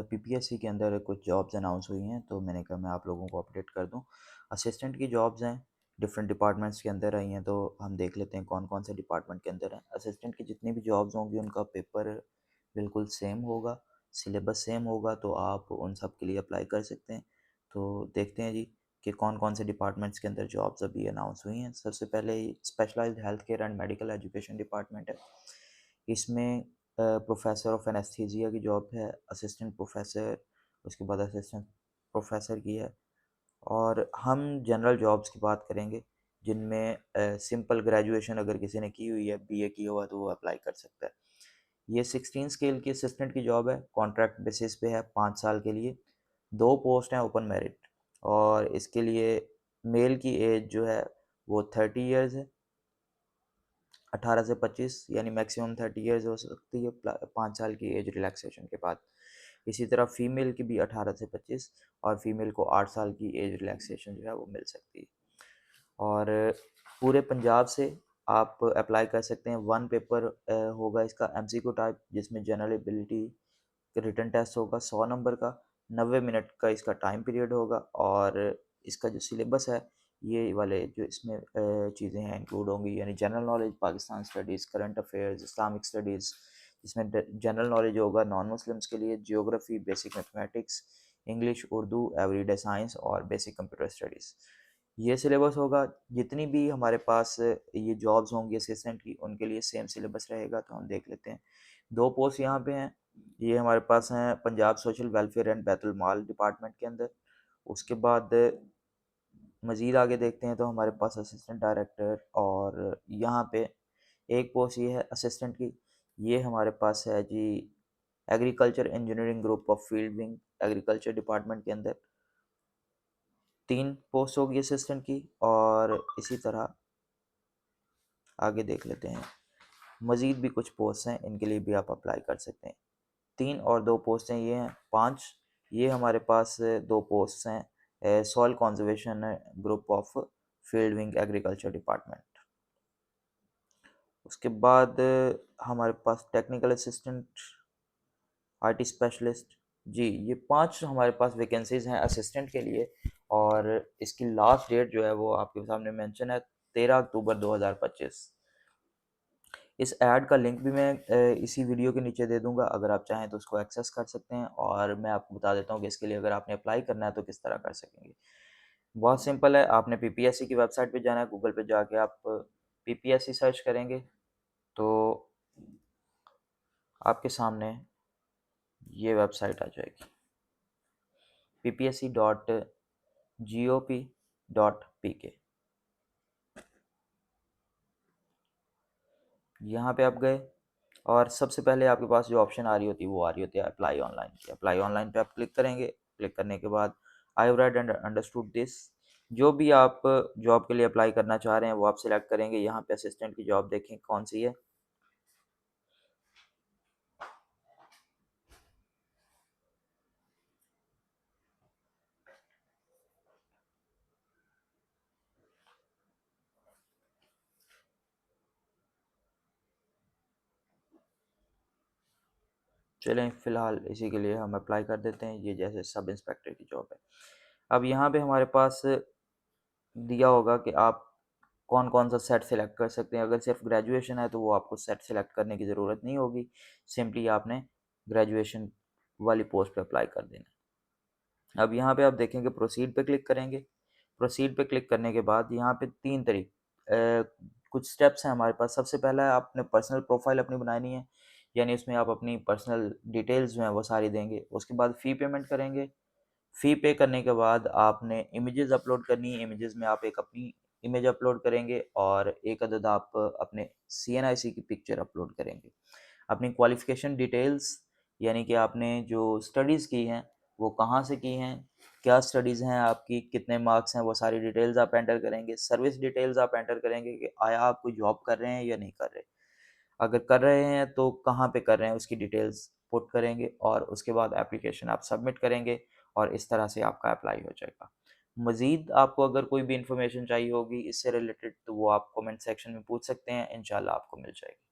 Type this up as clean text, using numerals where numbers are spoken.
PPSC के अंदर कुछ जॉब्स अनाउंस हुई हैं, तो मैंने कहा मैं आप लोगों को अपडेट कर दूं। असिस्टेंट की जॉब्स हैं, डिफरेंट डिपार्टमेंट्स के अंदर आई हैं, तो हम देख लेते हैं कौन कौन से डिपार्टमेंट के अंदर हैं। असिस्टेंट की जितनी भी जॉब्स होंगी उनका पेपर बिल्कुल सेम होगा, सिलेबस सेम होगा, तो आप उन सब के लिए अप्लाई कर सकते हैं। तो देखते हैं जी कि कौन कौन से डिपार्टमेंट्स के अंदर जॉब्स अभी अनाउंस हुई हैं। सबसे पहले specialised health care and medical education department है। इसमें प्रोफेसर ऑफ एनेस्थीसिया की जॉब है, असिस्टेंट प्रोफेसर, उसके बाद असिस्टेंट प्रोफेसर की है। और हम जनरल जॉब्स की बात करेंगे जिनमें सिंपल ग्रेजुएशन अगर किसी ने की हुई है, बीए की हुआ, तो वो अप्लाई कर सकता है। ये 16 स्केल की असिस्टेंट की जॉब है, कॉन्ट्रैक्ट बेसिस पे है 5 साल के लिए। 2 पोस्ट हैं ओपन मेरिट, और इसके लिए मेल की एज जो है वो 30 इयर्स है, 18 से 25, यानी मैक्सिमम 30 इयर्स हो सकती है 5 साल की एज रिलैक्सेशन के बाद। इसी तरह फीमेल की भी 18 से 25, और फीमेल को 8 साल की एज रिलैक्सेशन जो है वो मिल सकती है। और पूरे पंजाब से आप अप्लाई कर सकते हैं। वन पेपर होगा इसका एमसीक्यू टाइप, जिसमें जनरल एबिलिटी रिटन टेस्ट होगा 100 नंबर का, 90 मिनट का इसका टाइम पीरियड होगा। और इसका जो सिलेबस है, ये वाले जो इसमें चीज़ें हैं इंक्लूड होंगी, यानी general knowledge, Pakistan studies, current affairs, Islamic studies, जिसमें जनरल नॉलेज होगा नॉन मुस्लिम्स के लिए, geography, basic mathematics, English, Urdu, everyday science और बेसिक कंप्यूटर स्टडीज़। ये सिलेबस होगा। जितनी भी हमारे पास ये जॉब्स होंगी असिस्टेंट की, उनके लिए सेम सिलेबस रहेगा। तो हम देख लेते हैं। 2 पोस्ट यहाँ पे हैं, ये हमारे पास हैं Punjab social welfare and Betul mall department के अंदर। उसके बाद मज़ीद आगे देखते हैं तो हमारे पास असिस्टेंट डायरेक्टर, और यहाँ पे एक पोस्ट ये है असिस्टेंट की। ये हमारे पास है जी agriculture engineering group of field wing, agriculture department के अंदर 3 पोस्ट होगी असिस्टेंट की। और इसी तरह आगे देख लेते हैं, मज़ीद भी कुछ पोस्ट हैं, इनके लिए भी आप अप्लाई कर सकते हैं। 3 और 2 पोस्ट हैं, ये हैं 5। ये हमारे पास 2 पोस्ट हैं soil conservation group of field wing agriculture department. उसके बाद हमारे पास टेक्निकल असिस्टेंट, आईटी स्पेशलिस्ट। जी, ये 5 हमारे पास वैकेंसीज हैं असिस्टेंट के लिए। और इसकी लास्ट डेट जो है वो आपके सामने मेंशन है, 13 अक्टूबर 2025। इस ऐड का लिंक भी मैं इसी वीडियो के नीचे दे दूंगा, अगर आप चाहें तो उसको एक्सेस कर सकते हैं। और मैं आपको बता देता हूँ कि इसके लिए अगर आपने अप्लाई करना है तो किस तरह कर सकेंगे। बहुत सिंपल है, आपने पीपीएससी की वेबसाइट पे जाना है, गूगल पे जाके आप पीपीएससी सर्च करेंगे तो आपके सामने ये वेबसाइट आ जाएगी, ppsc.gop.pk। यहाँ पे आप गए, और सबसे पहले आपके पास जो ऑप्शन आ रही होती है वो आ रही होती है अप्लाई ऑनलाइन की। अप्लाई ऑनलाइन पे आप क्लिक करेंगे। क्लिक करने के बाद I have read and understood this, जो भी आप जॉब के लिए अप्लाई करना चाह रहे हैं वो आप सिलेक्ट करेंगे। यहाँ पे असिस्टेंट की जॉब देखें कौन सी है। चलें, फ़िलहाल इसी के लिए हम अप्लाई कर देते हैं। ये जैसे सब इंस्पेक्टर की जॉब है। अब यहाँ पे हमारे पास दिया होगा कि आप कौन कौन सा सेट सेलेक्ट कर सकते हैं। अगर सिर्फ ग्रेजुएशन है तो वो आपको सेट सेलेक्ट करने की ज़रूरत नहीं होगी, सिंपली आपने ग्रेजुएशन वाली पोस्ट पे अप्लाई कर देना है। अब यहाँ पे आप देखेंगे प्रोसीड पे क्लिक करेंगे। प्रोसीड पे क्लिक करने के बाद यहाँ पे 3 कुछ स्टेप्स हैं हमारे पास। सबसे पहला है आपने पर्सनल प्रोफाइल अपनी बनानी है, यानी उसमें आप अपनी पर्सनल डिटेल्स जो हैं वो सारी देंगे। उसके बाद फ़ी पेमेंट करेंगे। फ़ी पे करने के बाद आपने इमेजेस अपलोड करनी है। इमेजेस में आप एक अपनी इमेज अपलोड करेंगे, और एक अदद आप अपने सीएनआईसी की पिक्चर अपलोड करेंगे। अपनी क्वालिफ़िकेशन डिटेल्स, यानी कि आपने जो स्टडीज़ की हैं वो कहाँ से की हैं, क्या स्टडीज़ हैं आपकी, कितने मार्क्स हैं, वो सारी डिटेल्स आप एंटर करेंगे। सर्विस डिटेल्स आप एंटर करेंगे कि आया आप कोई जॉब कर रहे हैं या नहीं कर रहे। अगर कर रहे हैं तो कहाँ पे कर रहे हैं उसकी डिटेल्स पुट करेंगे, और उसके बाद एप्लीकेशन आप सबमिट करेंगे, और इस तरह से आपका अप्लाई हो जाएगा। मज़ीद आपको अगर कोई भी इन्फॉर्मेशन चाहिए होगी इससे रिलेटेड, तो वो आप कमेंट सेक्शन में पूछ सकते हैं, इंशाल्लाह आपको मिल जाएगी।